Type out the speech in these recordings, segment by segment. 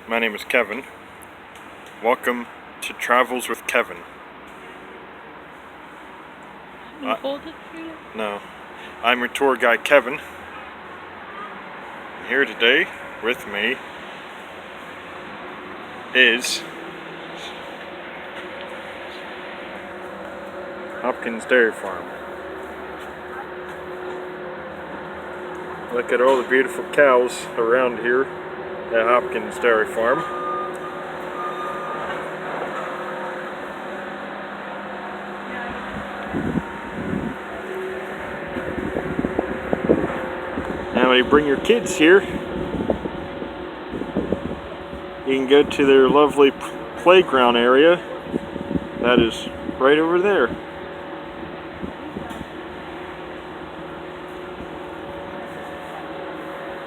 My name is Kevin. Welcome to Travels with Kevin. You hold it for you? No. I'm your tour guide, Kevin. Here today with me is Hopkins Dairy Farm. Look at all the beautiful cows around here at Hopkins Dairy Farm. Now when you bring your kids here, you can go to their lovely playground area. That is right over there.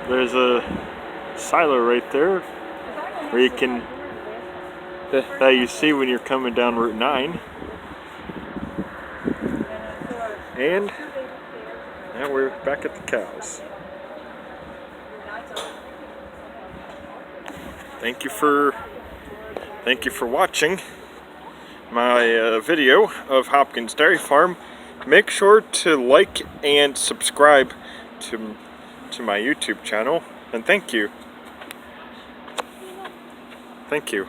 There's a silo right there where you can, that you see when you're coming down Route 9. And now we're back at the cows. Thank you for watching my video of Hopkins Dairy Farm. Make sure to like and subscribe to my YouTube channel, and thank you. Thank you.